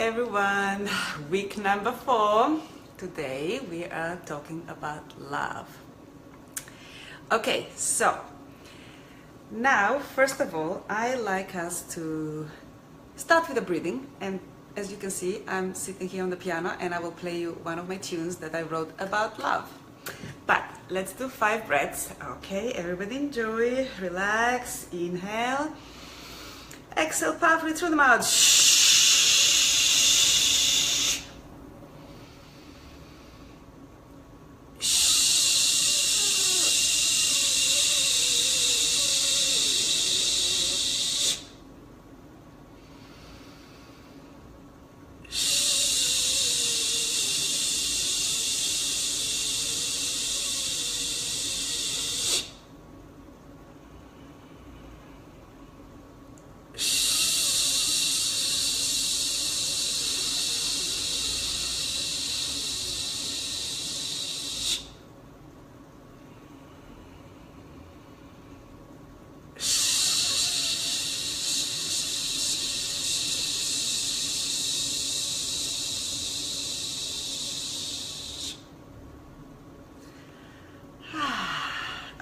everyone, week number 4. Today we are talking about love. Okay, so now first of all I like us to start with the breathing, and as you can see I'm sitting here on the piano and I will play you one of my tunes that I wrote about love. But let's do 5 breaths. Okay, everybody enjoy, relax, inhale, exhale powerfully through the mouth.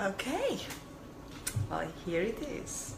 Okay, well, here it is.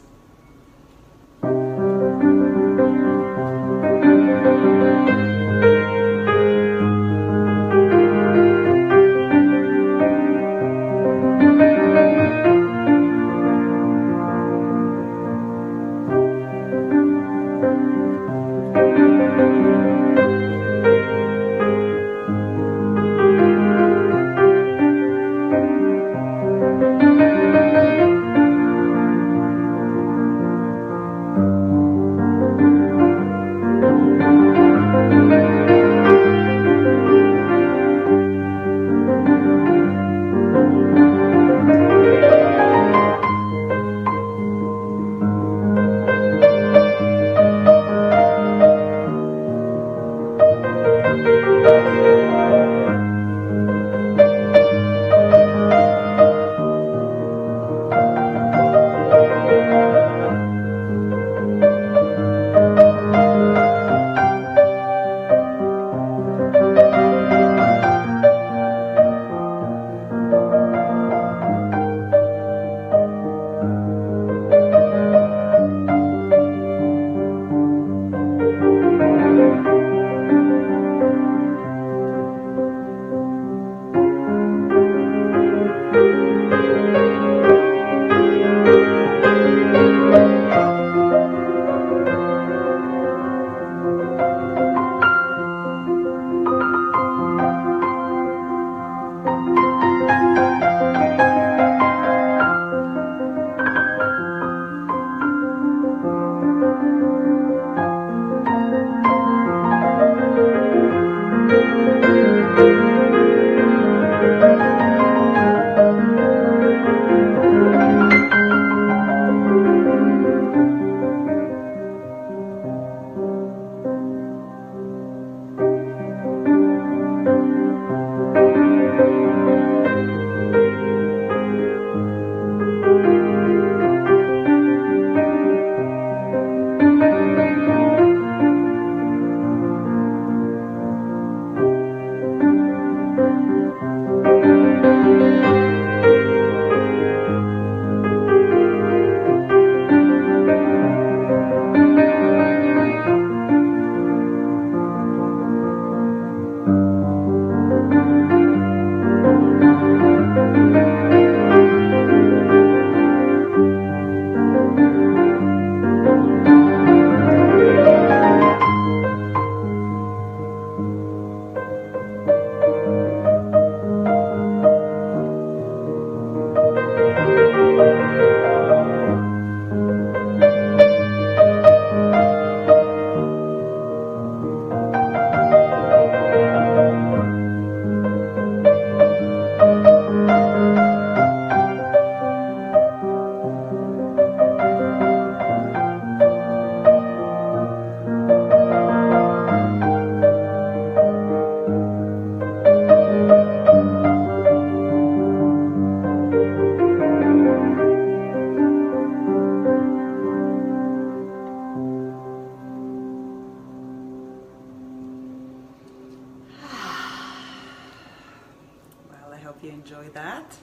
hope you enjoy that.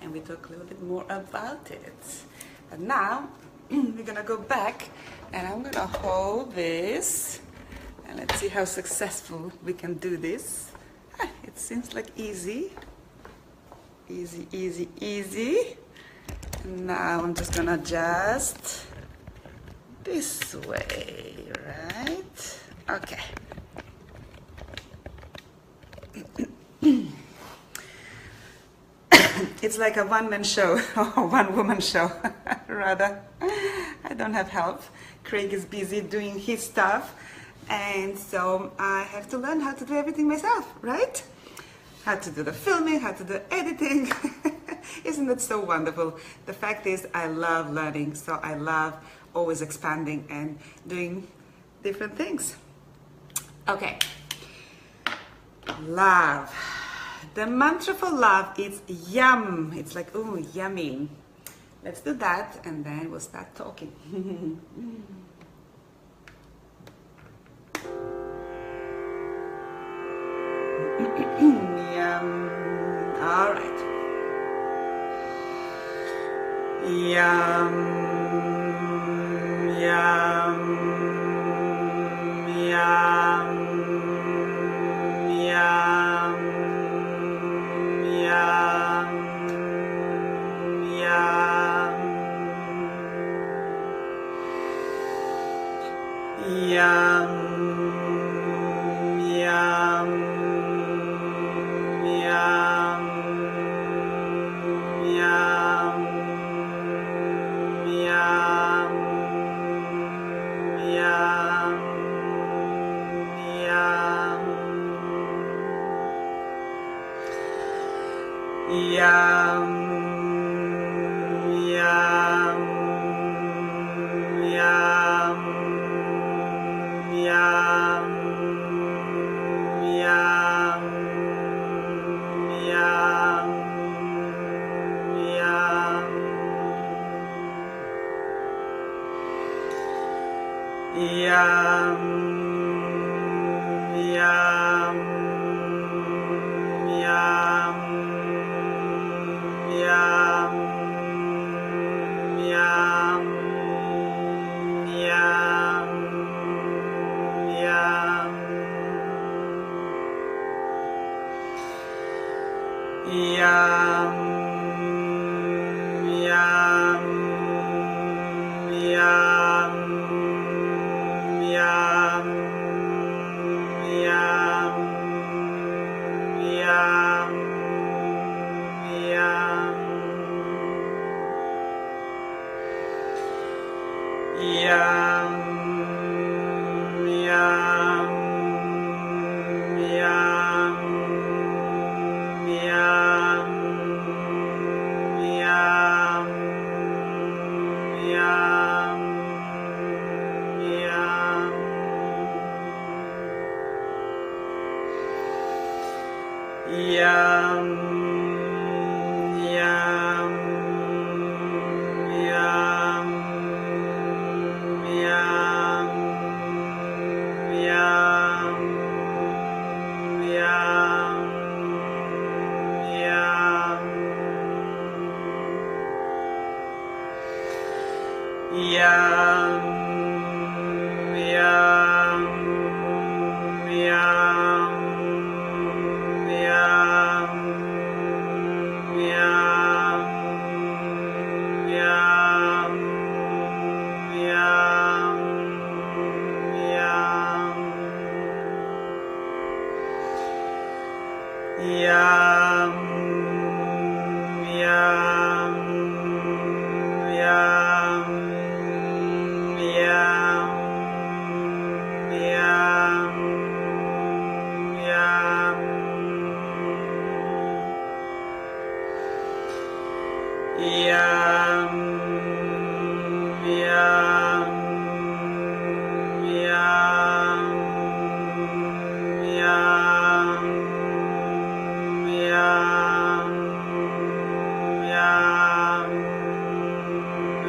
And we talk a little bit more about it. And now we're gonna go back and I'm gonna hold this and let's see how successful we can do this. It seems like easy. Easy, easy, easy. And now I'm just gonna adjust this way, right? Okay. It's like a one-man show, or one-woman show, rather. I don't have help. Craig is busy doing his stuff, and so I have to learn how to do everything myself, right? How to do the filming, how to do editing. Isn't it so wonderful? The fact is, I love learning, so I love always expanding and doing different things. Okay. Love. The mantra for love is yum. It's like, ooh, yummy. Let's do that and then we'll start talking. Yum. All right. Yum. Yum. Yum. Yum. Yum, yum, yum, yum, yum, yum, yum, yum, yum. Yum, yum, yum, yum, yum, yum, yum, yum, yum, yum. Yum, yum, yum, yum, yum, yum, yum, yum, yum, yum. Yum, yum, yum, yum, yum, yum, yum. Yum, yum, yum. Yum, yum, yum, yum, yum, yum, yum, yum, yum,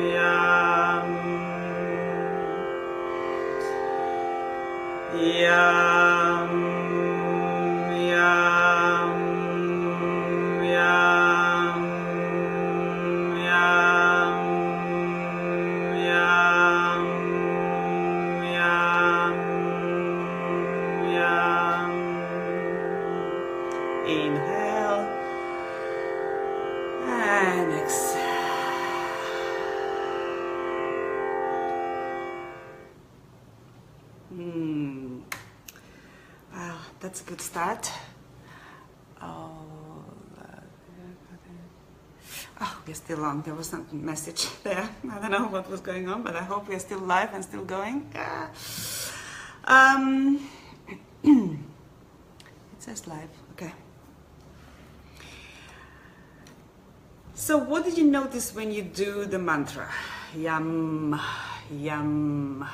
yum, Yum, yum, that's a good start. Oh, we're still on. There was some message there. I don't know what was going on, but I hope we're still live and still going. It says live. Okay. So what did you notice when you do the mantra? Yum, yum.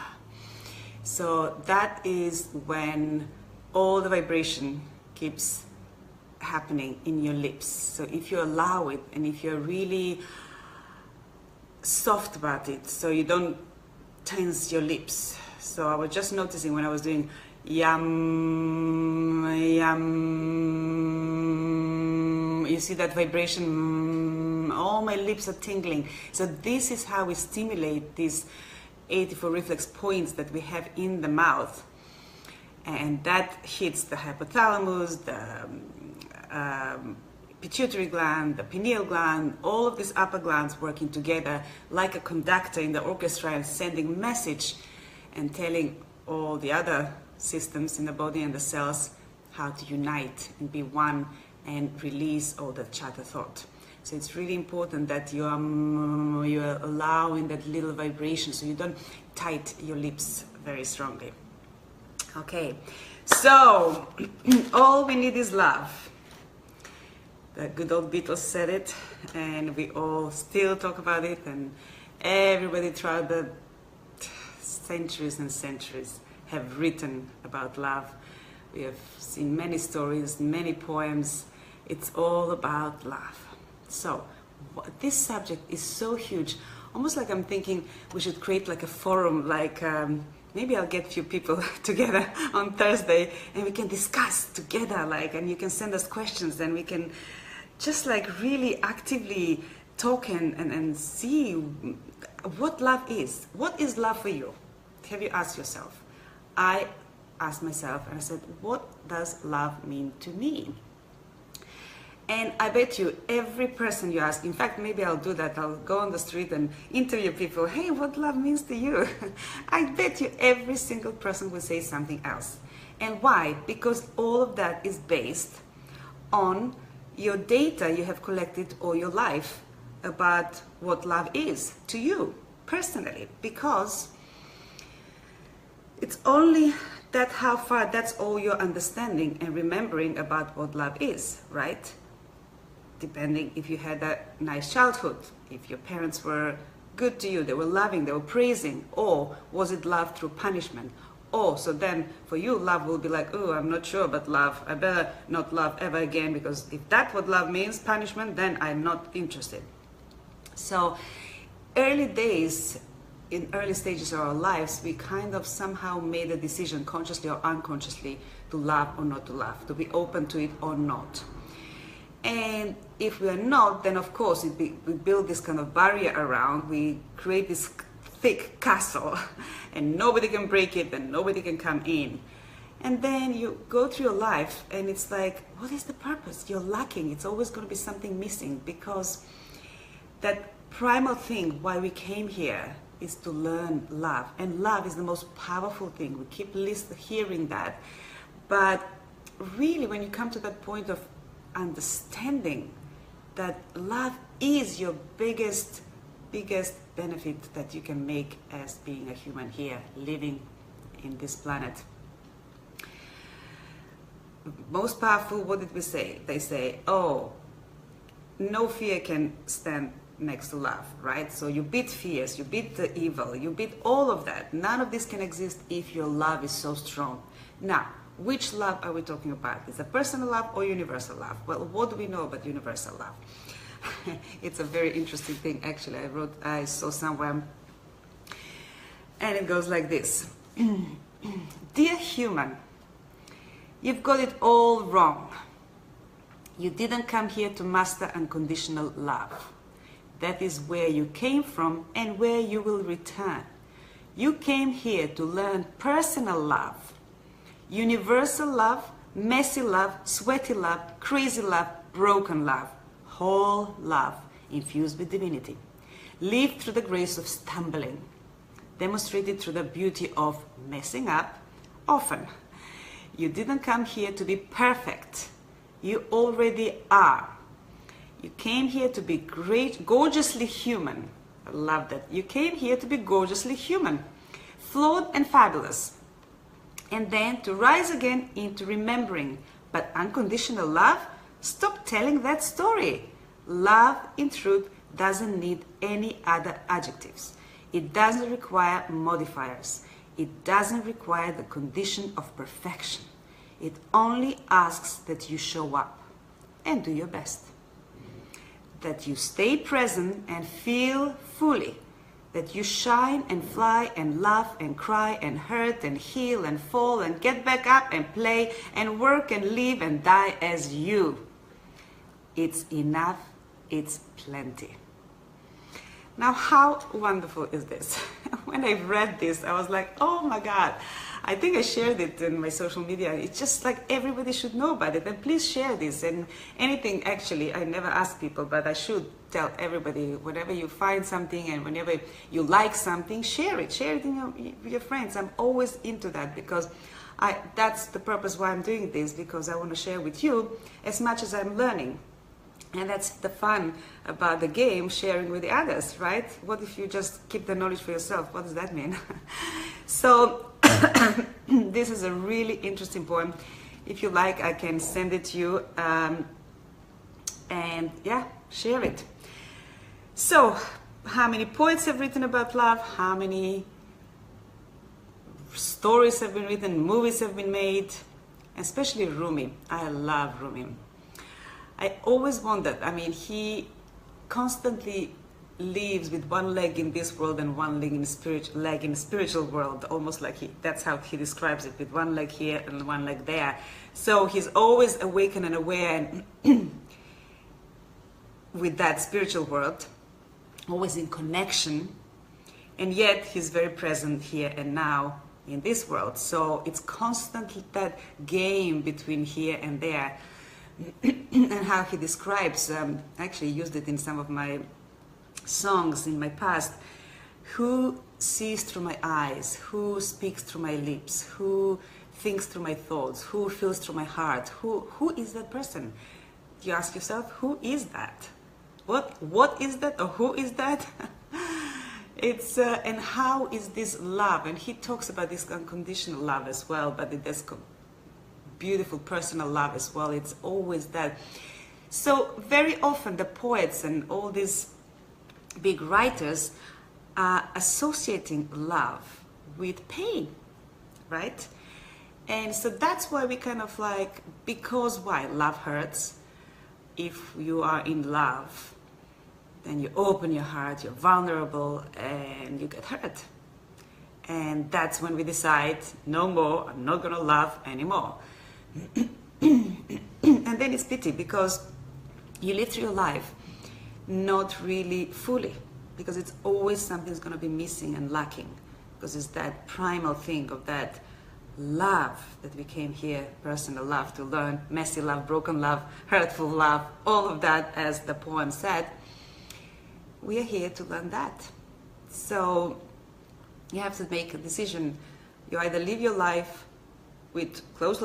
So that is when all the vibration keeps happening in your lips. So if you allow it, and if you're really soft about it, so you don't tense your lips. So I was just noticing when I was doing yum, yum, you see that vibration, all my lips are tingling. So this is how we stimulate these 84 reflex points that we have in the mouth. And that hits the hypothalamus, the pituitary gland, the pineal gland, all of these upper glands working together like a conductor in the orchestra and sending message and telling all the other systems in the body and the cells how to unite and be one and release all the chatter thought. So it's really important that you're allowing that little vibration so you don't tight your lips very strongly. Okay, so all we need is love. The good old Beatles said it, and we all still talk about it, and everybody throughout the centuries and centuries have written about love. We have seen many stories, many poems. It's all about love. So this subject is so huge, almost like I'm thinking we should create like a forum, like maybe I'll get a few people together on Thursday and we can discuss together, like, and you can send us questions and we can just like really actively talk and see what love is. What is love for you? Have you asked yourself? I asked myself and I said, what does love mean to me? And I bet you every person you ask, in fact, maybe I'll do that. I'll go on the street and interview people. Hey, what love means to you? I bet you every single person will say something else. And why? Because all of that is based on your data you have collected all your life about what love is to you personally. Because it's only that how far that's all your understanding and remembering about what love is, right? Depending if you had a nice childhood, if your parents were good to you, they were loving, they were praising, or was it love through punishment? Or so then for you love will be like, oh, I'm not sure about love, I better not love ever again, because if that's what love means, punishment, then I'm not interested. So early days, in early stages of our lives, we kind of somehow made a decision, consciously or unconsciously, to love or not to love, to be open to it or not. And if we are not, then of course we build this kind of barrier around, we create this thick castle and nobody can break it and nobody can come in. And then you go through your life and it's like, what is the purpose? You're lacking. It's always going to be something missing, because that primal thing why we came here is to learn love. And love is the most powerful thing. We keep hearing that. But really, when you come to that point of understanding that love is your biggest benefit that you can make as being a human here, living in this planet. Most powerful, what did we say? They say, oh, no fear can stand next to love, right? So you beat fears, you beat the evil, you beat all of that. None of this can exist if your love is so strong. Now, which love are we talking about? Is it personal love or universal love? Well, what do we know about universal love? It's a very interesting thing, actually. I saw somewhere, and it goes like this. Dear human, you've got it all wrong. You didn't come here to master unconditional love. That is where you came from and where you will return. You came here to learn personal love. Universal love, messy love, sweaty love, crazy love, broken love, whole love infused with divinity. Live through the grace of stumbling, demonstrated through the beauty of messing up often. You didn't come here to be perfect. You already are. You came here to be great, gorgeously human. I love that. You came here to be gorgeously human, flawed and fabulous. And then to rise again into remembering. But unconditional love? Stop telling that story. Love, in truth, doesn't need any other adjectives. It doesn't require modifiers. It doesn't require the condition of perfection. It only asks that you show up and do your best. That you stay present and feel fully. That you shine and fly and laugh and cry and hurt and heal and fall and get back up and play and work and live and die as you. It's enough. It's plenty. Now, how wonderful is this? When I read this, I was like, oh my God. I think I shared it in my social media. It's just like everybody should know about it. And please share this. And anything, actually, I never ask people, but I should tell everybody, whenever you find something and whenever you like something, share it. Share it with your friends. I'm always into that because that's the purpose why I'm doing this, because I want to share with you as much as I'm learning. And that's the fun about the game, sharing with the others, right? What if you just keep the knowledge for yourself? What does that mean? So this is a really interesting poem. If you like, I can send it to you. And yeah, share it. So how many poets have written about love? How many stories have been written? Movies have been made? Especially Rumi. I love Rumi. I always wondered, I mean, he constantly lives with one leg in this world and one leg in the spiritual world, almost like that's how he describes it, with one leg here and one leg there. So he's always awakened and aware with that spiritual world, always in connection, and yet he's very present here and now in this world. So it's constantly that game between here and there. And how he describes, I actually used it in some of my songs in my past, who sees through my eyes, who speaks through my lips, who thinks through my thoughts, who feels through my heart, who is that person? You ask yourself, who is that? What is that, or who is that? It's and how is this love? And he talks about this unconditional love as well, but it does beautiful personal love as well. It's always that. So very often the poets and all these big writers are associating love with pain, right? And so that's why we kind of like, because why? Love hurts. If you are in love, then you open your heart, you're vulnerable, and you get hurt. And that's when we decide, no more, I'm not gonna love anymore. And then it's pity, because you live through your life not really fully, because it's always something's going to be missing and lacking, because it's that primal thing of that love that we came here, personal love, to learn, messy love, broken love, hurtful love, all of that, as the poem said. We are here to learn that. So you have to make a decision. You either live your life with closed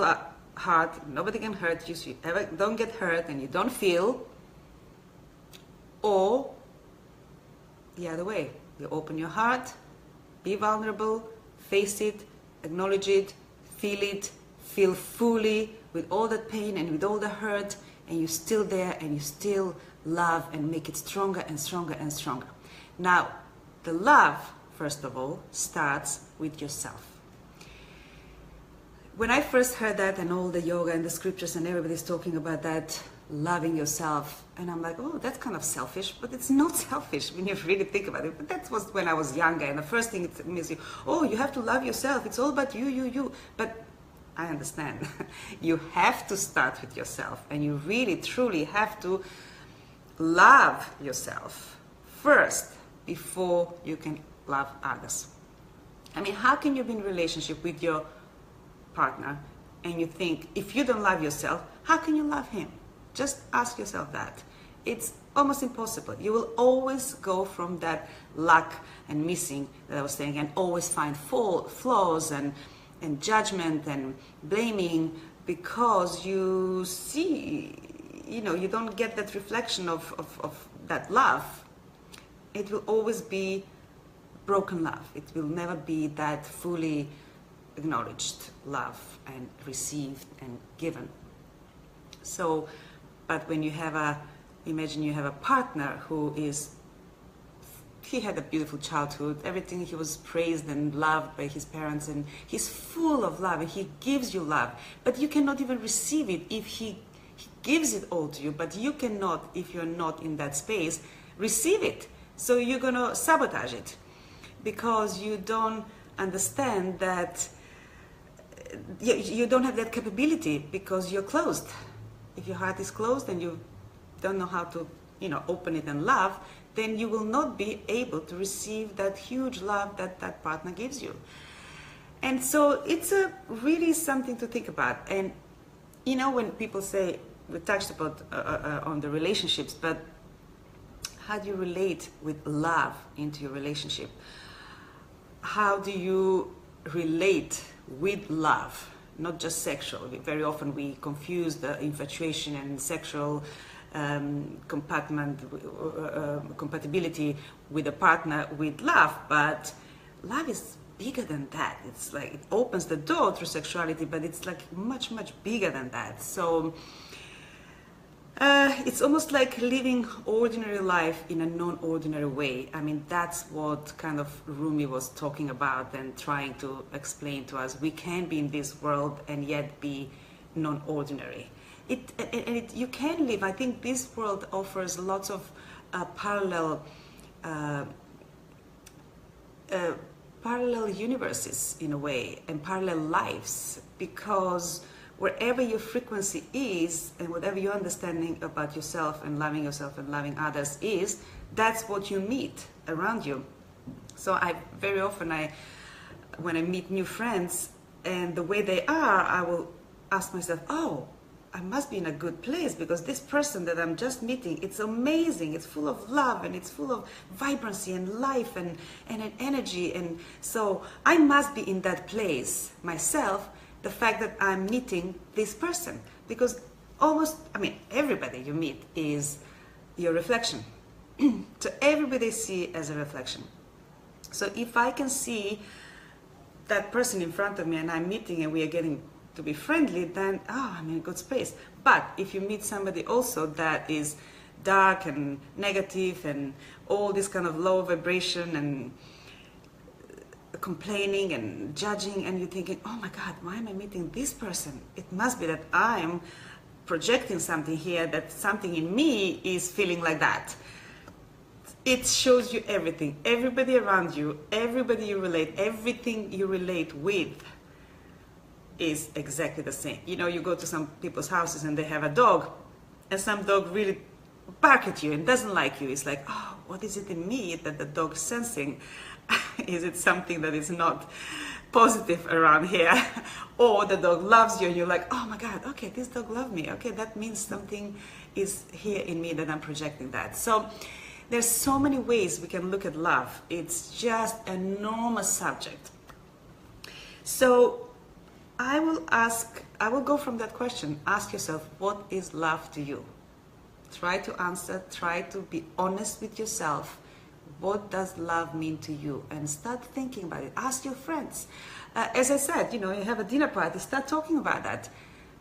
heart, nobody can hurt you, so you ever don't get hurt and you don't feel, or the other way, you open your heart, be vulnerable, face it, acknowledge it, feel fully with all that pain and with all the hurt, and you're still there and you still love and make it stronger and stronger and stronger. Now, the love, first of all, starts with yourself. When I first heard that, and all the yoga and the scriptures and everybody's talking about that, loving yourself, and I'm like, oh, that's kind of selfish, but it's not selfish when you really think about it. But that was when I was younger, and the first thing it means, oh, you have to love yourself, it's all about you. But I understand. You have to start with yourself, and you really, truly have to love yourself first before you can love others. I mean, how can you be in a relationship with your partner and you think, if you don't love yourself, how can you love him? Just ask yourself that. It's almost impossible. You will always go from that lack and missing that I was saying, and always find flaws and and judgment and blaming, because you see, you don't get that reflection of that love. It will always be broken love. It will never be that fully acknowledged love and received and given. So, but when you have imagine you have a partner who he had a beautiful childhood, everything, he was praised and loved by his parents, and he's full of love, and he gives you love, but you cannot even receive it if he gives it all to you, but you cannot, if you're not in that space, receive it. So you're going to sabotage it because you don't understand that you don't have that capability because you're closed. If your heart is closed and you don't know how to, open it and love, then you will not be able to receive that huge love that partner gives you. And so it's really something to think about. And when people say, we touched about on the relationships, but how do you relate with love into your relationship? How do you relate with love, not just sexual? Very often we confuse the infatuation and sexual compatibility with a partner with love, but love is bigger than that. It's like it opens the door through sexuality, but it's like much bigger than that. So it's almost like living ordinary life in a non-ordinary way. I mean, that's what kind of Rumi was talking about and trying to explain to us. We can be in this world and yet be non-ordinary. You can live. I think this world offers lots of parallel universes in a way, and parallel lives, because wherever your frequency is and whatever your understanding about yourself and loving others is, that's what you meet around you. So very often when I meet new friends and the way they are, I will ask myself, oh, I must be in a good place, because this person that I'm just meeting, it's amazing, it's full of love and it's full of vibrancy and life and an energy, and so I must be in that place myself, the fact that I'm meeting this person, because everybody you meet is your reflection. So everybody see as a reflection. So if I can see that person in front of me and I'm meeting and we are getting to be friendly, then I'm in a good space. But if you meet somebody also that is dark and negative and all this kind of low vibration and complaining and judging, and you're thinking, oh my God, why am I meeting this person? It must be that I'm projecting something here, that something in me is feeling like that. It shows you everything. Everybody around you, everybody you relate, everything you relate with is exactly the same. You go to some people's houses and they have a dog, and some dog really bark at you and doesn't like you. It's like, oh, what is it in me that the dog is sensing? Is it something that is not positive around here? Or the dog loves you and you're like, oh my God, okay, this dog loves me. Okay, that means something is here in me that I'm projecting that. So there's so many ways we can look at love. It's just an enormous subject. So I will go from that question. Ask yourself, what is love to you? Try to answer, try to be honest with yourself. What does love mean to you? And start thinking about it. Ask your friends. As I said, you have a dinner party, start talking about that.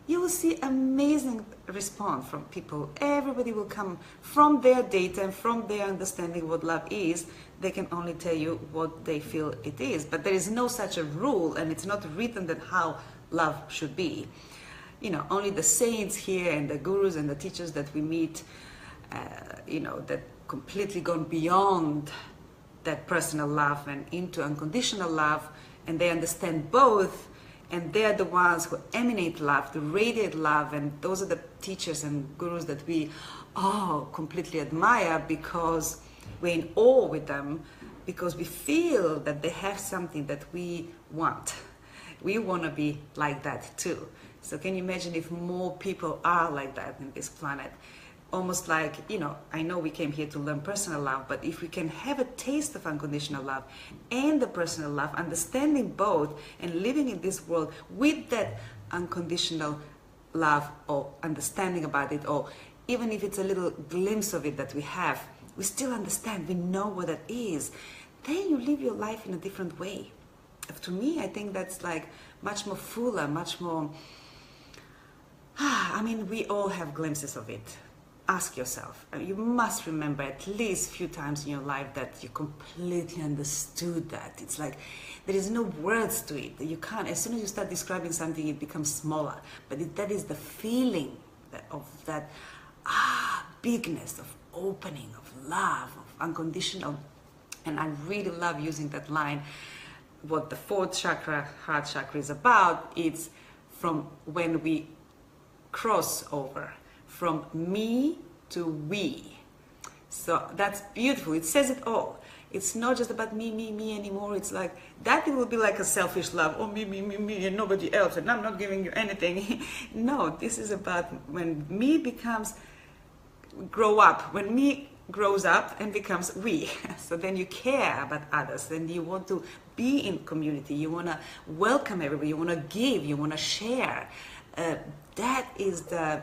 You will see amazing response from people. Everybody will come from their data and from their understanding what love is. They can only tell you what they feel it is. But there is no such a rule, and it's not written that how love should be. Only the saints here and the gurus and the teachers that we meet, that completely gone beyond that personal love and into unconditional love, and they understand both, and they're the ones who emanate love, to radiate love, and those are the teachers and gurus that we completely admire, because we're in awe with them, because we feel that they have something that we want. We want to be like that too. So can you imagine if more people are like that in this planet? almost like, I know we came here to learn personal love, but if we can have a taste of unconditional love and the personal love, understanding both and living in this world with that unconditional love or understanding about it, or even if it's a little glimpse of it that we have, we still understand, we know what that is, then you live your life in a different way. To me, I think that's like much more fuller, much more, we all have glimpses of it. Ask yourself, you must remember at least a few times in your life that you completely understood that. It's like there is no words to it. You can't, as soon as you start describing something, it becomes smaller. But that is the feeling of that bigness, of opening, of love, of unconditional. And I really love using that line. What the fourth chakra, heart chakra, is about, it's from when we cross over from me to we. So that's beautiful. It says it all. It's not just about me anymore. It's like that, it will be like a selfish love. Oh, me, and nobody else, and I'm not giving you anything. No, this is about when me becomes, grow up, when me grows up and becomes we. So then you care about others, then you want to be in community, you want to welcome everybody, you want to give, you want to share. That is the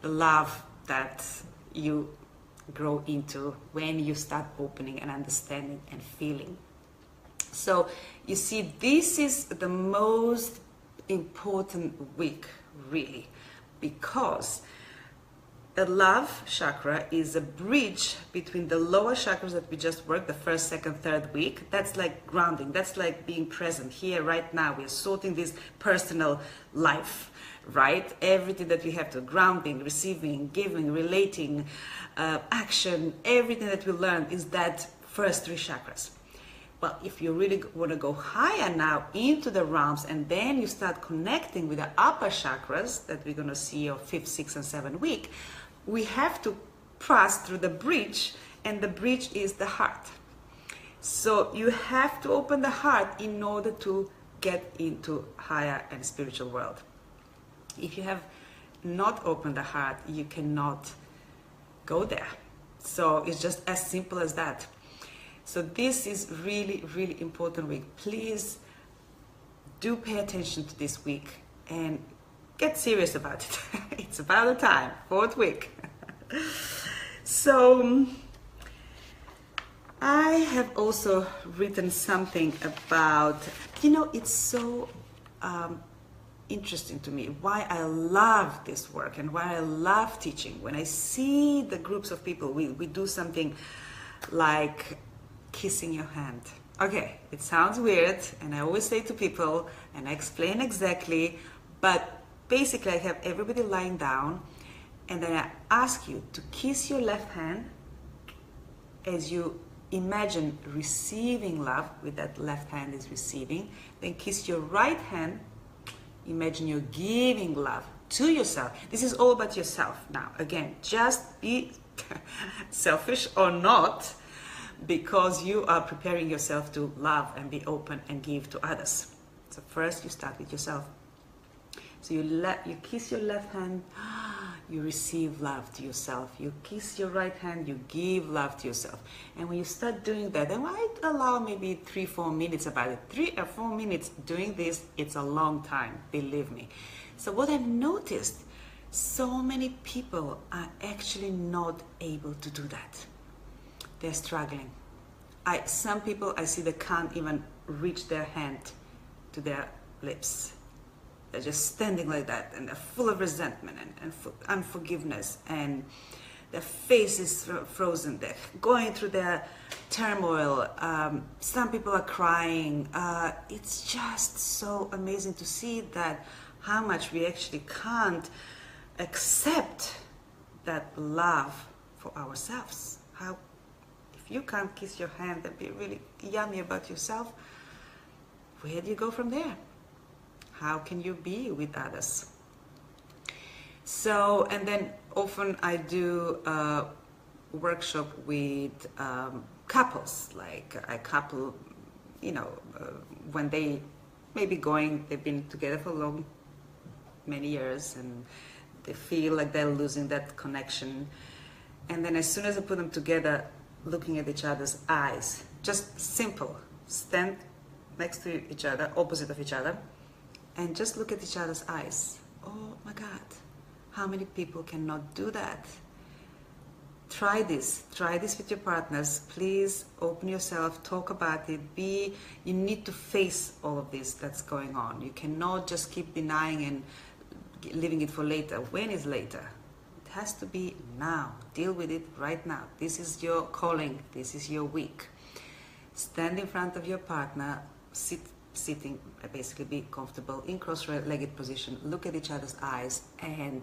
love that you grow into when you start opening and understanding and feeling. So you see, this is the most important week, really, because the love chakra is a bridge between the lower chakras that we just worked, the first, second, third week. That's like grounding. That's like being present here right now. We're sorting this personal life, right? Everything that we have to, grounding, receiving, giving, relating, action, everything that we learn is that first three chakras. Well, if you really want to go higher now into the realms, and then you start connecting with the upper chakras that we're going to see of 5th, 6th, and 7th week, we have to pass through the bridge, and the bridge is the heart. So you have to open the heart in order to get into higher and spiritual world. If you have not opened the heart, you cannot go there. So it's just as simple as that. So this is really, really important week. Please do pay attention to this week and get serious about it. It's about the time, 4th week. So I have also written something about, it's so interesting to me why I love this work and why I love teaching. When I see the groups of people, we do something like kissing your hand. Okay, it sounds weird, and I always say to people, and I explain exactly, but basically I have everybody lying down, and then I ask you to kiss your left hand as you imagine receiving love with that left hand is receiving. Then kiss your right hand, imagine you're giving love to yourself. This is all about yourself now. Again, just be selfish or not, because you are preparing yourself to love and be open and give to others. So first you start with yourself. So you kiss your left hand, you receive love to yourself. You kiss your right hand, you give love to yourself. And when you start doing that, then I allow maybe 3-4 minutes about it. 3 or 4 minutes doing this, it's a long time, believe me. So what I've noticed, so many people are actually not able to do that. They're struggling. Some people I see, they can't even reach their hand to their lips. They're just standing like that, and they're full of resentment and unforgiveness, and their face is frozen. They're going through their turmoil. Some people are crying. It's just so amazing to see that how much we actually can't accept that love for ourselves. How, if you can't kiss your hand and be really yummy about yourself, where do you go from there? How can you be with others? So, and then often I do a workshop with couples, like a couple, when they maybe they've been together for many years, and They feel like they're losing that connection. And then as soon as I put them together, looking at each other's eyes, just simple, stand next to each other, opposite of each other, and just look at each other's eyes. Oh my God, how many people cannot do that? Try this with your partners. Please open yourself, talk about it. You need to face all of this that's going on. You cannot just keep denying and leaving it for later. When is later? It has to be now. Deal with it right now. This is your calling. This is your week. Stand in front of your partner, sitting, basically be comfortable in cross-legged position. Look at each other's eyes and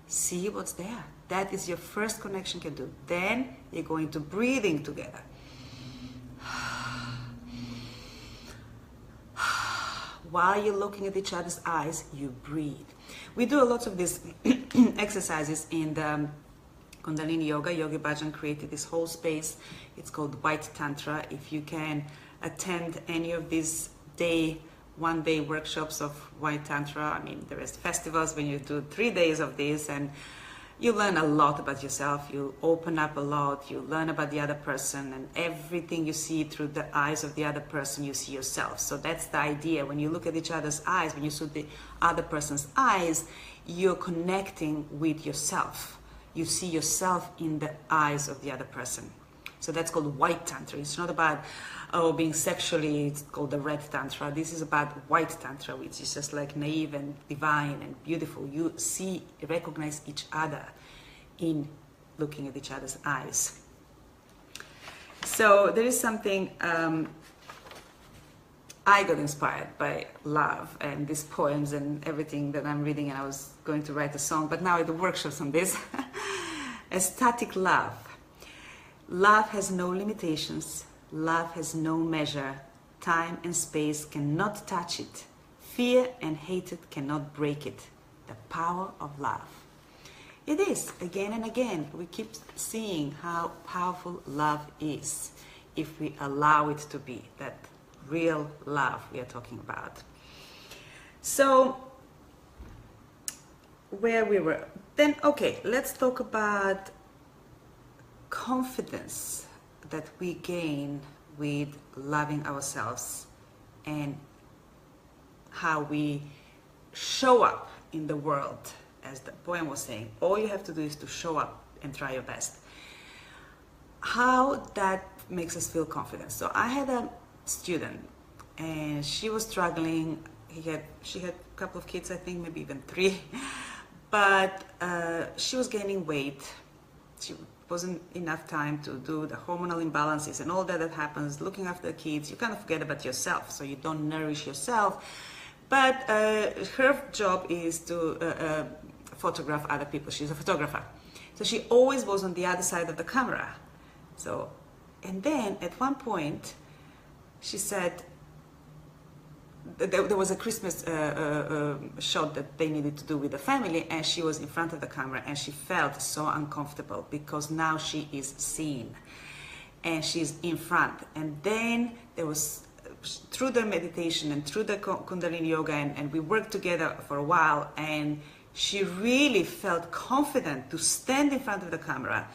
see what's there. That is your first connection you can do. Then you're going to breathing together. While you're looking at each other's eyes, you breathe. We do a lot of these exercises in the Kundalini Yoga. Yogi Bhajan created this whole space. It's called White Tantra. If you can attend any of these one-day workshops of White Tantra, I mean, there is festivals when you do 3 days of this, and you learn a lot about yourself. You open up a lot. You learn about the other person, and everything you see through the eyes of the other person, you see yourself. So that's the idea. When you look at each other's eyes, when you see the other person's eyes, you're connecting with yourself. You see yourself in the eyes of the other person. So that's called White Tantra. It's not about being sexually, it's called the Red Tantra. This is about White Tantra, which is just like naive and divine and beautiful. You recognize each other in looking at each other's eyes. So there is something, I got inspired by love and these poems and everything that I'm reading, and I was going to write a song, but now I do workshops on this. Ecstatic love. Love has no limitations. Love has no measure. Time and space cannot touch it. Fear and hatred cannot break it. The power of love. It is, again and again, we keep seeing how powerful love is if we allow it to be, that real love we are talking about. So, where we were, then, okay, let's talk about confidence that we gain with loving ourselves and how we show up in the world. As the poem was saying, all you have to do is to show up and try your best. How that makes us feel confident. So I had a student and she was struggling. She had a couple of kids, I think maybe even 3, but she was gaining weight. She wasn't enough time to do the hormonal imbalances and all that happens, looking after the kids. You kind of forget about yourself, so you don't nourish yourself. But her job is to photograph other people. She's a photographer. So she always was on the other side of the camera. So, and then at one point, she said, there was a Christmas shot that they needed to do with the family, and she was in front of the camera and she felt so uncomfortable because now she is seen and she's in front. And then there was, through the meditation and through the Kundalini Yoga, and we worked together for a while, and she really felt confident to stand in front of the camera.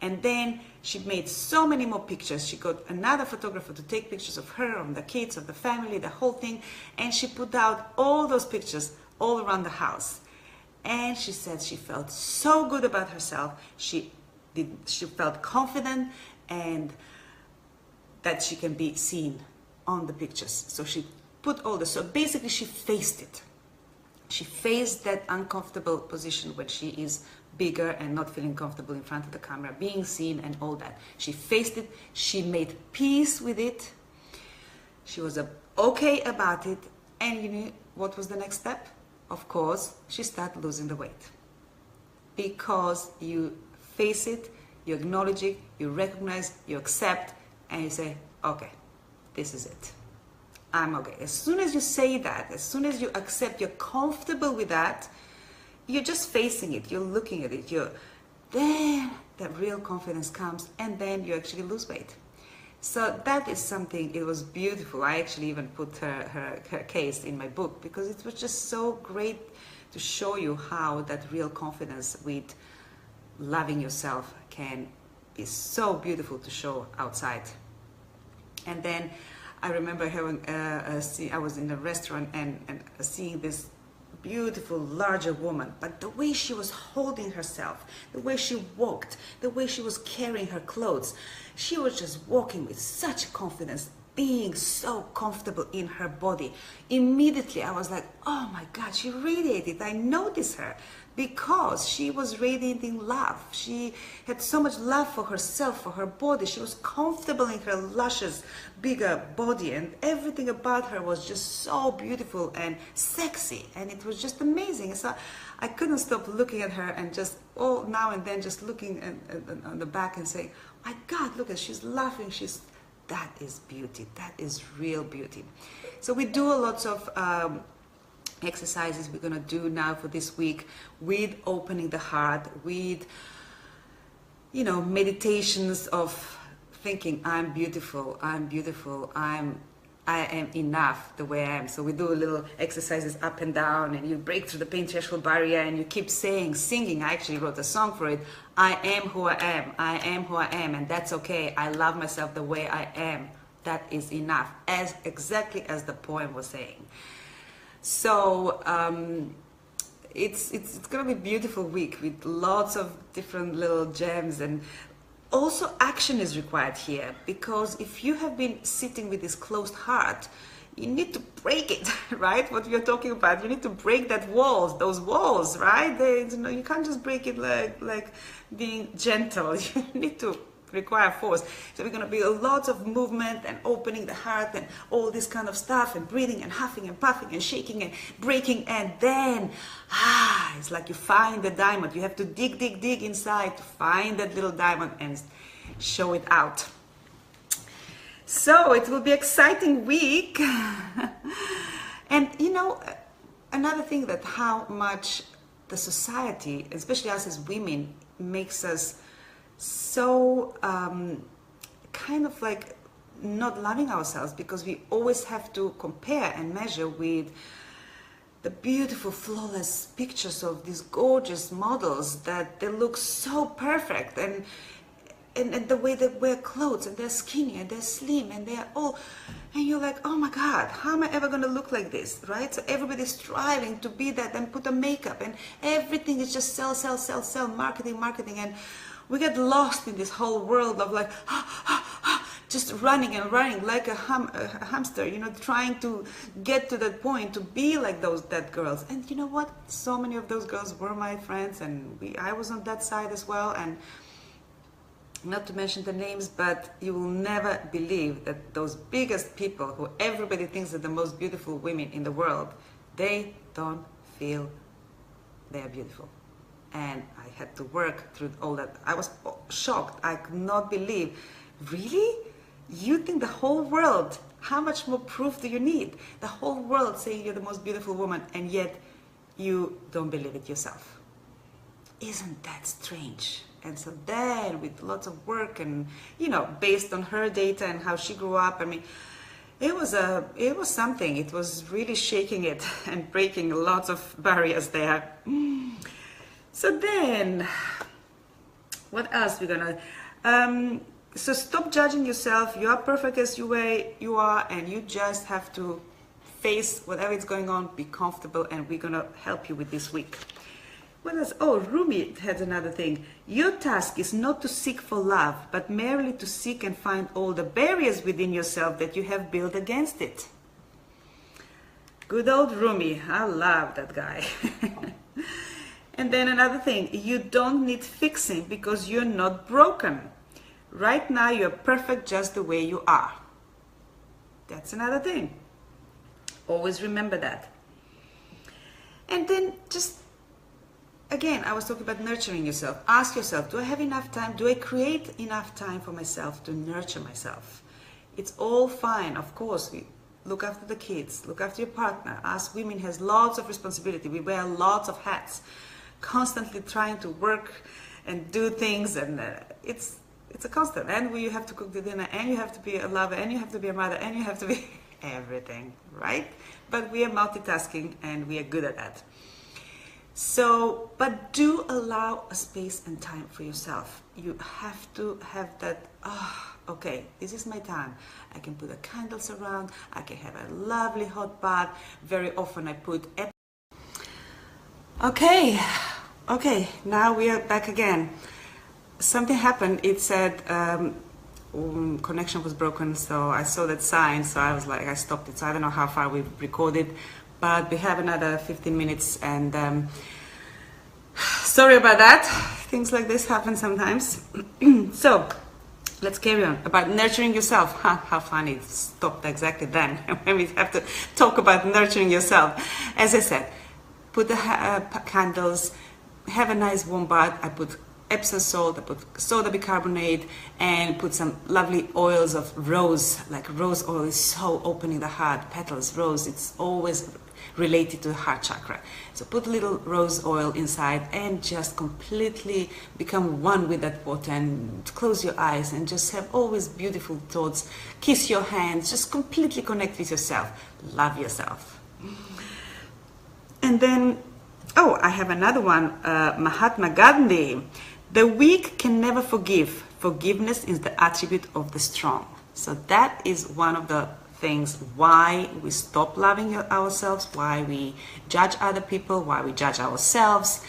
And then she made so many more pictures. She got another photographer to take pictures of her, of the kids, of the family, the whole thing. And she put out all those pictures all around the house. And she said she felt so good about herself. She felt confident and that she can be seen on the pictures. So she put all this. So basically she faced it. She faced that uncomfortable position when she is bigger and not feeling comfortable in front of the camera, being seen and all that. She faced it. She made peace with it. She was okay about it. And you know what was the next step? Of course, she started losing the weight. Because you face it, you acknowledge it, you recognize, you accept, and you say, okay, this is it. I'm okay. As soon as you say that, as soon as you accept, you're comfortable with that, you're just facing it, you're looking at it, then that real confidence comes, and then you actually lose weight. So that is something, it was beautiful. I actually even put her case in my book because it was just so great to show you how that real confidence with loving yourself can be so beautiful to show outside. And then I remember having I was in a restaurant and seeing this beautiful larger woman, but the way she was holding herself, the way she walked, the way she was carrying her clothes, she was just walking with such confidence, being so comfortable in her body. Immediately I was like, oh my God, she radiated. I noticed her because she was radiating love. She had so much love for herself, for her body. She was comfortable in her luscious, bigger body, and everything about her was just so beautiful and sexy, and it was just amazing. So I couldn't stop looking at her and just now and then just looking on the back and saying, my God, look at, she's laughing, that is beauty, that is real beauty. So we do lots of exercises we're gonna do now for this week with opening the heart, with, you know, meditations of thinking, I'm beautiful, I am enough the way I am. So we do little exercises up and down, and you break through the pain threshold barrier, and you keep singing. I actually wrote a song for it. I am who I am. I am who I am, and that's okay. I love myself the way I am. That is enough, as exactly as the poem was saying. So it's gonna be a beautiful week with lots of different little gems, and also action is required here, because if you have been sitting with this closed heart, you need to break it, right? What we are talking about, you need to break those walls, right? You can't just break it like being gentle. You need to require force. So we're going to be a lot of movement and opening the heart and all this kind of stuff, and breathing and huffing and puffing and shaking and breaking, and then it's like you find the diamond. You have to dig inside to find that little diamond and show it out. So it will be an exciting week. And you know, another thing, that how much the society, especially us as women, makes us so kind of like not loving ourselves, because we always have to compare and measure with the beautiful, flawless pictures of these gorgeous models, that they look so perfect, and the way they wear clothes, and they're skinny and they're slim and they're all, and you're like, oh my God, how am I ever going to look like this, right? So everybody's striving to be that and put on makeup, and everything is just sell, marketing, and we get lost in this whole world of like just running like a hamster, you know, trying to get to that point to be like that girls. And you know what? So many of those girls were my friends, and I was on that side as well. And not to mention the names, but you will never believe that those biggest people who everybody thinks are the most beautiful women in the world, they don't feel they are beautiful. And I had to work through all that. I was shocked. I could not believe, really? You think the whole world, how much more proof do you need? The whole world saying you're the most beautiful woman, and yet you don't believe it yourself. Isn't that strange? And so then with lots of work and, you know, based on her data and how she grew up, I mean, it was something. It was really shaking it and breaking lots of barriers there. So then, what else we're gonna, so stop judging yourself. You are perfect as you are, and you just have to face whatever is going on, be comfortable, and we're gonna help you with this week. What else? Oh, Rumi had another thing. Your task is not to seek for love, but merely to seek and find all the barriers within yourself that you have built against it. Good old Rumi. I love that guy. And then another thing, you don't need fixing because you're not broken. Right now, you're perfect just the way you are. That's another thing. Always remember that. And then just, again, I was talking about nurturing yourself. Ask yourself, do I have enough time? Do I create enough time for myself to nurture myself? It's all fine, of course. We look after the kids, look after your partner. Us women has lots of responsibility. We wear lots of hats, constantly trying to work and do things, and it's a constant. And you have to cook the dinner, and you have to be a lover, and you have to be a mother, and you have to be everything, right? But we are multitasking, and we are good at that. So, but do allow a space and time for yourself. You have to have that, okay, this is my time. I can put the candles around, I can have a lovely hot bath. Very often I put... Okay, now we are back again. Something happened, it said connection was broken, so I saw that sign, so I was like, I stopped it. So I don't know how far we've recorded, but we have another 15 minutes, and sorry about that. Things like this happen sometimes. So let's carry on about nurturing yourself. How funny, it stopped exactly then when we have to talk about nurturing yourself. As I said, put the candles, have a nice warm bath. I put Epsom salt, I put soda bicarbonate, and put some lovely oils of rose. Like rose oil is so opening the heart. Petals, rose, it's always related to the heart chakra. So put a little rose oil inside and just completely become one with that water, and close your eyes and just have always beautiful thoughts. Kiss your hands, just completely connect with yourself. Love yourself. And then, oh, I have another one, Mahatma Gandhi. The weak can never forgive. Forgiveness is the attribute of the strong. So that is one of the things why we stop loving ourselves, why we judge other people, why we judge ourselves.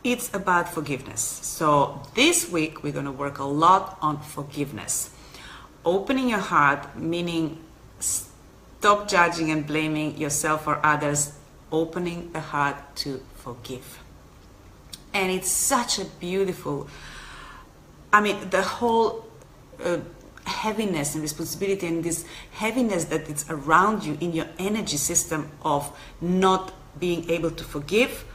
It's about forgiveness. So this week we're going to work a lot on forgiveness. Opening your heart, meaning stop judging and blaming yourself or others, opening the heart to forgive. And it's such a beautiful, I mean, the whole heaviness and responsibility and this heaviness that it's around you in your energy system of not being able to forgive.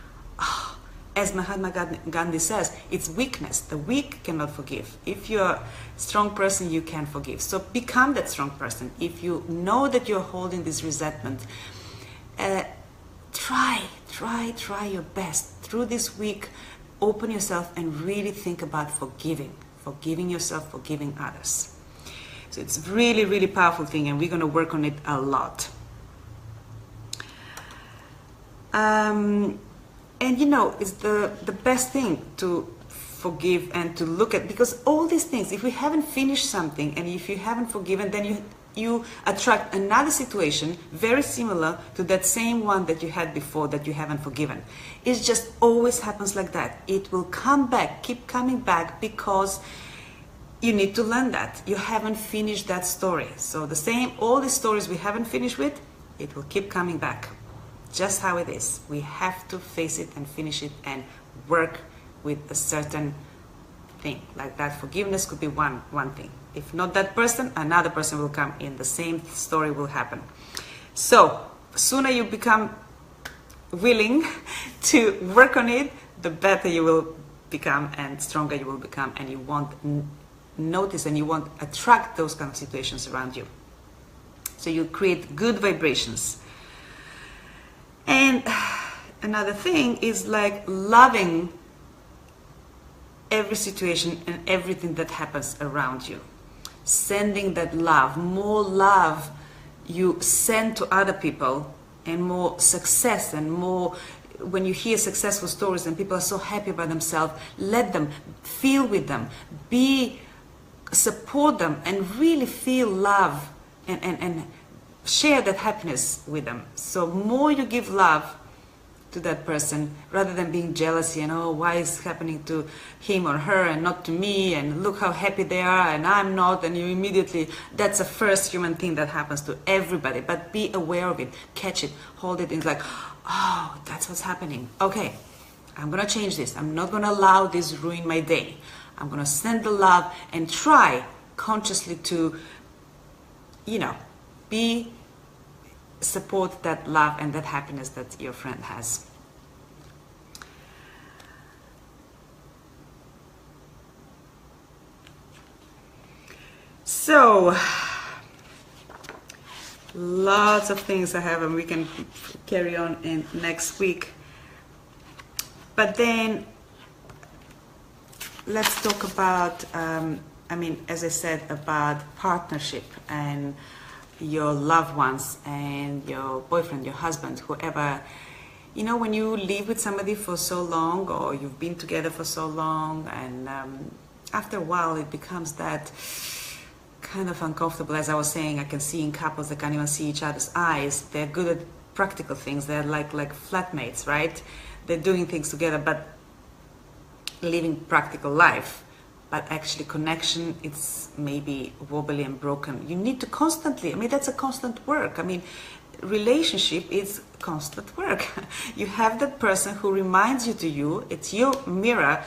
As Mahatma Gandhi says, it's weakness. The weak cannot forgive. If you're a strong person, you can forgive. So become that strong person. If you know that you're holding this resentment, try your best. Through this week, open yourself and really think about forgiving yourself, forgiving others. So it's really, really powerful thing, and we're going to work on it a lot. And you know, it's the best thing to forgive and to look at, because all these things, if we haven't finished something and if you haven't forgiven, then you attract another situation very similar to that same one that you had before that you haven't forgiven. It just always happens like that. It will come back, keep coming back, because you need to learn that. You haven't finished that story. So the same, all the stories we haven't finished with, it will keep coming back. Just how it is. We have to face it and finish it and work with a certain thing. Like that forgiveness could be one thing. If not that person, another person will come in. The same story will happen. So sooner you become willing to work on it, the better you will become and stronger you will become, and you won't notice and you won't attract those kind of situations around you. So you create good vibrations. And another thing is like loving every situation and everything that happens around you. Sending that love, more love you send to other people, and more success, and more, when you hear successful stories and people are so happy about themselves, let them, feel with them, support them, and really feel love and share that happiness with them. So more you give love to that person, rather than being jealousy and, oh, why is it happening to him or her and not to me, and look how happy they are and I'm not, and you immediately, that's the first human thing that happens to everybody. But be aware of it, catch it, hold it, and it's like, oh, that's what's happening. Okay, I'm gonna change this. I'm not gonna allow this ruin my day. I'm gonna send the love and try consciously to, you know, support that love and that happiness that your friend has. So lots of things I have, and we can carry on in next week. But then let's talk about, I mean, as I said, about partnership and your loved ones and your boyfriend, your husband, whoever you know, when you live with somebody for so long, or you've been together for so long, and after a while it becomes that kind of uncomfortable. As I was saying, I can see in couples that can't even see each other's eyes. They're good at practical things. They're like flatmates, right? They're doing things together, but living practical life. But actually connection, it's maybe wobbly and broken. You need to constantly, I mean, that's a constant work. I mean, relationship is constant work. You have that person who reminds you to you, it's your mirror,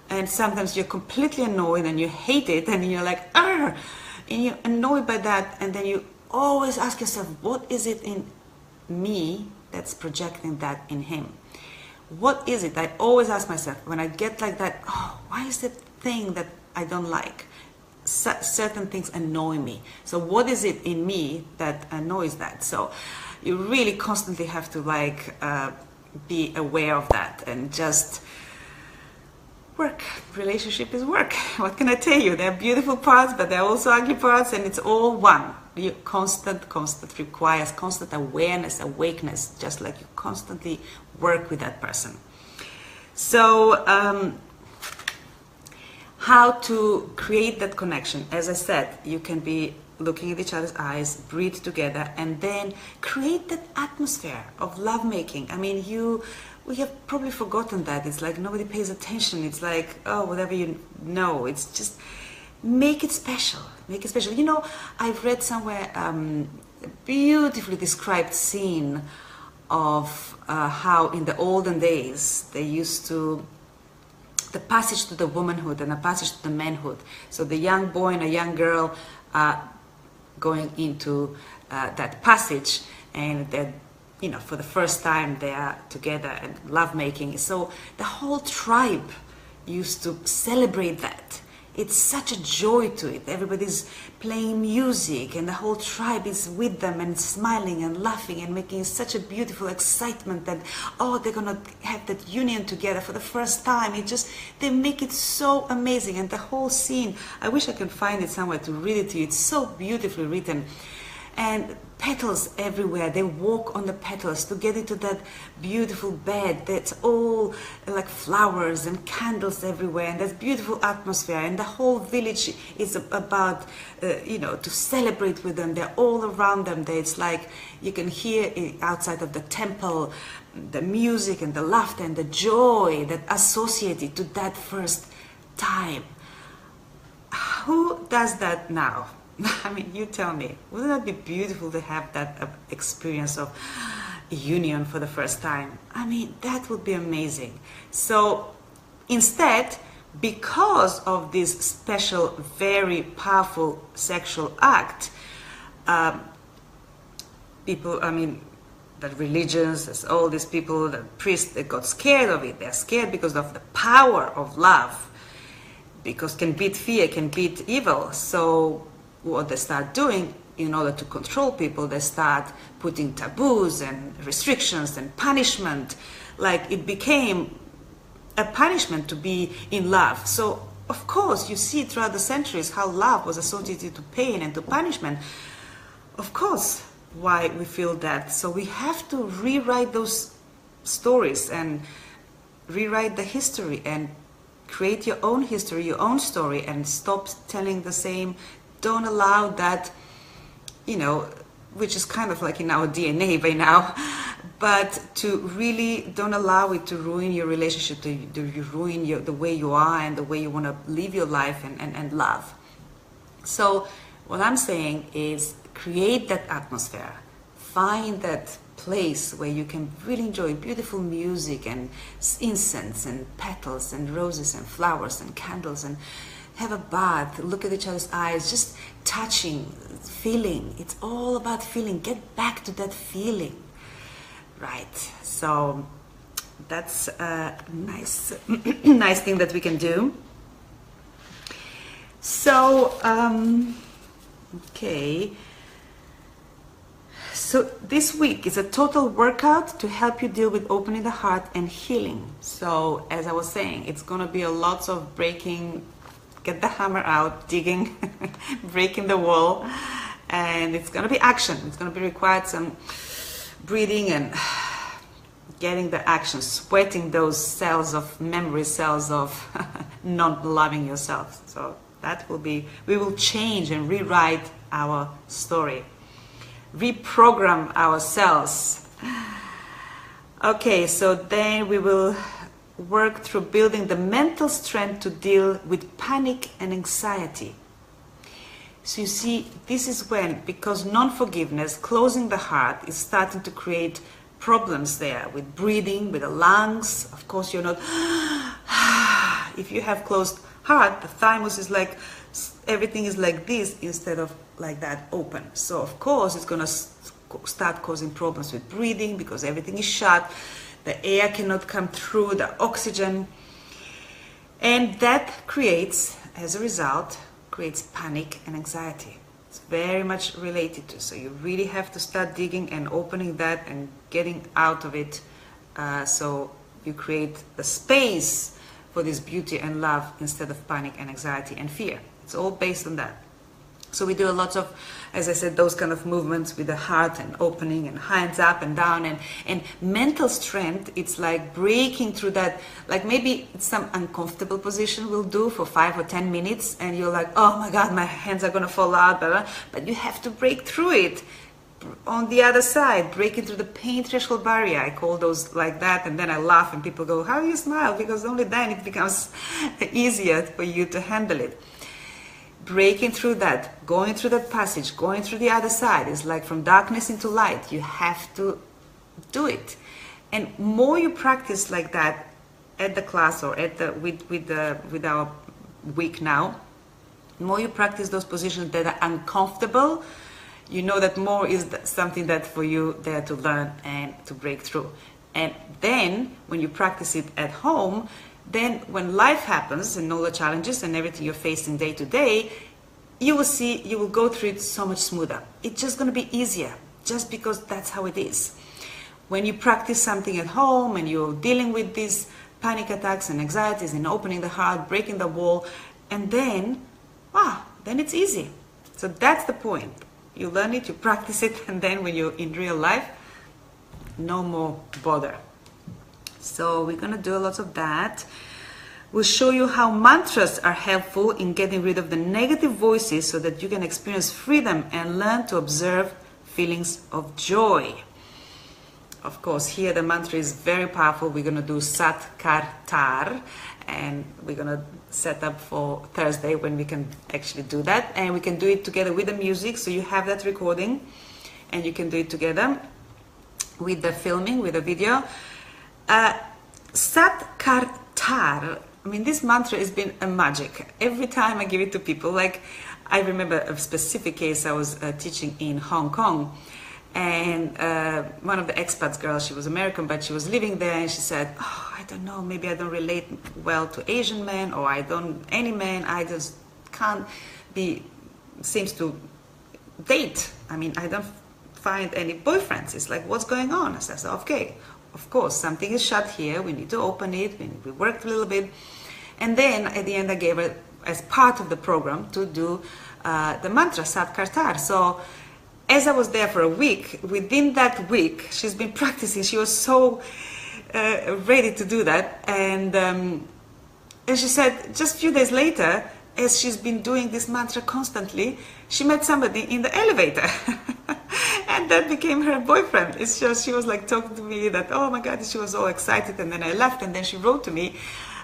and sometimes you're completely annoyed and you hate it and you're like, argh, and you're annoyed by that, and then you always ask yourself, what is it in me that's projecting that in him? What is it? I always ask myself when I get like that, oh, why is that thing that I don't like? Certain things annoy me. So what is it in me that annoys that? So you really constantly have to be aware of that and just work. Relationship is work. What can I tell you? There are beautiful parts, but there are also ugly parts, and it's all one. Constant requires constant awareness, awakeness, just like you constantly work with that person. So how to create that connection? As I said, you can be looking at each other's eyes, breathe together, and then create that atmosphere of lovemaking. I mean, we have probably forgotten that. It's like nobody pays attention. It's like, oh, whatever you know. It's just make it special. Make it special. You know, I've read somewhere a beautifully described scene of how in the olden days they used to, the passage to the womanhood and the passage to the manhood. So the young boy and a young girl are going into that passage, and they're, you know, for the first time they are together and lovemaking. So the whole tribe used to celebrate that. It's such a joy to it. Everybody's playing music and the whole tribe is with them and smiling and laughing and making such a beautiful excitement that, oh, they're gonna have that union together for the first time. They make it so amazing. And the whole scene, I wish I could find it somewhere to read it to you. It's so beautifully written. And petals everywhere. They walk on the petals to get into that beautiful bed that's all like flowers and candles everywhere, and there's beautiful atmosphere, and the whole village is about you know, to celebrate with them. They're all around them. It's like you can hear outside of the temple the music and the laughter and the joy that associated to that first time. Who does that now? I mean, you tell me, wouldn't that be beautiful to have that experience of union for the first time? I mean, that would be amazing. So instead, because of this special, very powerful sexual act, people, I mean, the religions, there's all these people, the priests, they got scared of it. They're scared because of the power of love, because can beat fear, can beat evil. So what they start doing, in order to control people, they start putting taboos and restrictions and punishment. Like it became a punishment to be in love. So of course you see throughout the centuries how love was associated to pain and to punishment. Of course, why we feel that. So we have to rewrite those stories and rewrite the history and create your own history, your own story, and stop telling the same. Don't allow that, you know, which is kind of like in our DNA by now, but to really don't allow it to ruin your relationship, to ruin the way you are and the way you want to live your life and love. So what I'm saying is create that atmosphere. Find that place where you can really enjoy beautiful music and incense and petals and roses and flowers and candles, and have a bath, look at each other's eyes, just touching, feeling. It's all about feeling. Get back to that feeling, right? So that's a nice, nice thing that we can do. So, okay. So this week is a total workout to help you deal with opening the heart and healing. So as I was saying, it's going to be a lot of breaking. Get the hammer out, digging, breaking the wall, and it's going to be action. It's going to be required some breathing and getting the action, sweating those cells of memory cells of not loving yourself. So that will be, we will change and rewrite our story, reprogram ourselves. Okay, so then we will work through building the mental strength to deal with panic and anxiety. So you see, this is when, because non-forgiveness, closing the heart, is starting to create problems there with breathing, with the lungs. Of course, you're not, if you have closed heart, the thymus is like, everything is like this instead of like that open. So of course, it's going to start causing problems with breathing because everything is shut. The air cannot come through, the oxygen. And that creates, as a result, creates panic and anxiety. It's very much related to. So you really have to start digging and opening that and getting out of it. So you create the space for this beauty and love instead of panic and anxiety and fear. It's all based on that. So we do a lot of, as I said, those kind of movements with the heart and opening and hands up and down, and mental strength. It's like breaking through that, like maybe it's some uncomfortable position we'll do for 5 or 10 minutes and you're like, oh my God, my hands are gonna fall out, blah, blah. But you have to break through it. On the other side, breaking through the pain threshold barrier. I call those like that, and then I laugh and people go, how do you smile? Because only then it becomes easier for you to handle it. Breaking through that, going through that passage, going through the other side is like from darkness into light. You have to do it. And more you practice like that at the class or at the with our week now, more you practice those positions that are uncomfortable, you know that more is something that for you there to learn and to break through. And then when you practice it at home, then when life happens and all the challenges and everything you're facing day to day, you will see, you will go through it so much smoother. It's just going to be easier, just because that's how it is. When you practice something at home and you're dealing with these panic attacks and anxieties and opening the heart, breaking the wall, and then, then it's easy. So that's the point. You learn it, you practice it, and then when you're in real life, no more bother. So we're going to do a lot of that. We'll show you how mantras are helpful in getting rid of the negative voices so that you can experience freedom and learn to observe feelings of joy. Of course, here the mantra is very powerful. We're going to do Sat Kar Tar, and we're going to set up for Thursday when we can actually do that. And we can do it together with the music, so you have that recording, and you can do it together with the filming, with the video. Sat Kar Tar, I mean, this mantra has been a magic. Every time I give it to people, like I remember a specific case I was teaching in Hong Kong, and one of the expats girls, she was American, but she was living there, and she said, oh, I don't know, maybe I don't relate well to Asian men, or I don't, any man, I just can't be, seems to date. I mean, I don't find any boyfriends. It's like, what's going on? I said, okay. Of course, something is shut here. We need to open it. We worked a little bit. And then at the end, I gave her, as part of the program, to do the mantra, Sat Kar Tar. So as I was there for a week, within that week, she's been practicing. She was so ready to do that. And she said, just a few days later, as she's been doing this mantra constantly, she met somebody in the elevator. And that became her boyfriend. It's just, she was like talking to me that, oh my God, she was all excited. And then I left, and then she wrote to me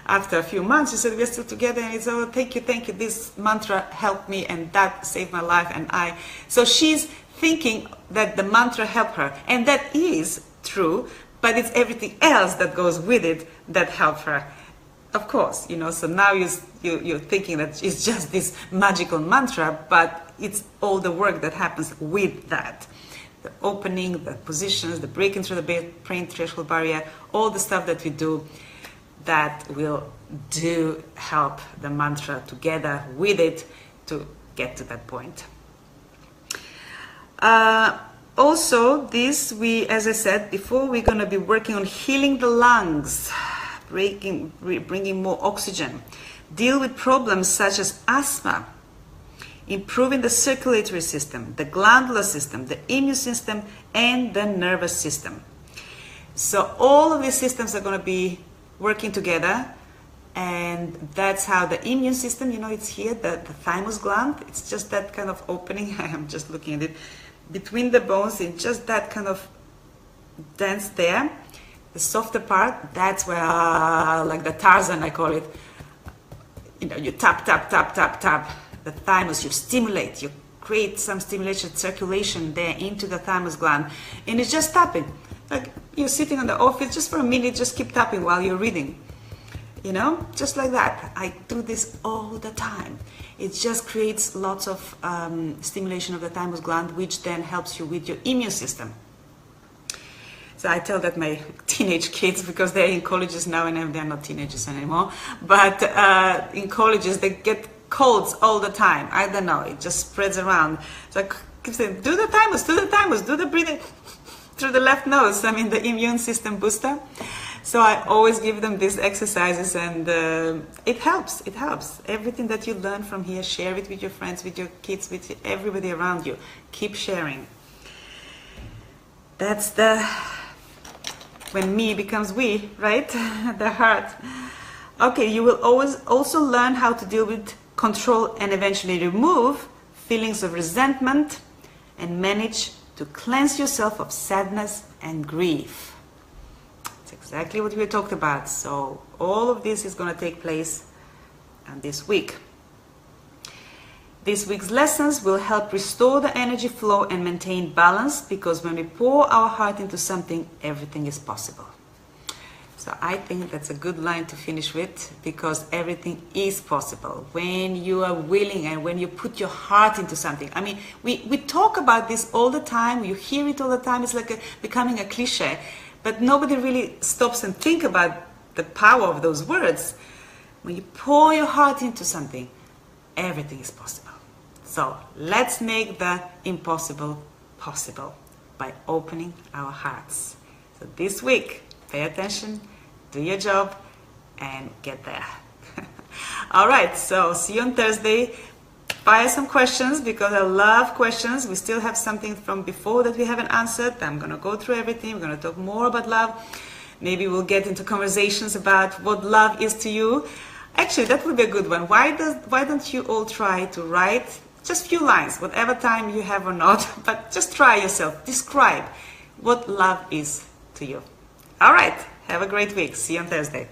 after a few months. She said, we're still together. And it's, oh, thank you. This mantra helped me, and that saved my life. So she's thinking that the mantra helped her. And that is true, but it's everything else that goes with it that helped her. Of course, you know, so now you're thinking that it's just this magical mantra, but it's all the work that happens with that. The opening, the positions, the breaking through the pain threshold barrier, all the stuff that we do that will help the mantra together with it to get to that point. Also, as I said before, we're going to be working on healing the lungs, bringing more oxygen, deal with problems such as asthma, improving the circulatory system, the glandular system, the immune system, and the nervous system. So all of these systems are going to be working together, and that's how the immune system, you know, it's here, the thymus gland, it's just that kind of opening. I'm just looking at it between the bones, in just that kind of dance there, the softer part. That's where, like the Tarzan, I call it, you know, you tap, tap, tap, tap, tap the thymus, you stimulate, you create some stimulation, circulation there into the thymus gland, and it's just tapping. Like you're sitting in the office, just for a minute, just keep tapping while you're reading. You know, just like that. I do this all the time. It just creates lots of stimulation of the thymus gland, which then helps you with your immune system. So I tell that my teenage kids, because they're in colleges now, and they're not teenagers anymore, but in colleges they get colds all the time. I don't know, it just spreads around. So I keep saying, do the thymus, do the thymus, do the breathing through the left nose. I mean, the immune system booster. So I always give them these exercises, and it helps. It helps. Everything that you learn from here, share it with your friends, with your kids, with everybody around you. Keep sharing. That's when me becomes we, right? The heart. Okay, you will always also learn how to deal with, control, and eventually remove feelings of resentment, and manage to cleanse yourself of sadness and grief. Exactly what we talked about. So all of this is going to take place this week. This week's lessons will help restore the energy flow and maintain balance, because when we pour our heart into something, everything is possible. So I think that's a good line to finish with, because everything is possible when you are willing and when you put your heart into something. I mean, we talk about this all the time. You hear it all the time. It's like becoming a cliche. But nobody really stops and think about the power of those words. When you pour your heart into something, everything is possible. So let's make the impossible possible by opening our hearts. So this week, pay attention, do your job, and get there. All right, so see you on Thursday. Fire some questions, because I love questions. We still have something from before that we haven't answered. I'm going to go through everything. We're going to talk more about love. Maybe we'll get into conversations about what love is to you. Actually, that would be a good one. Why don't you all try to write just a few lines, whatever time you have or not, but just try yourself. Describe what love is to you. All right, have a great week. See you on Thursday.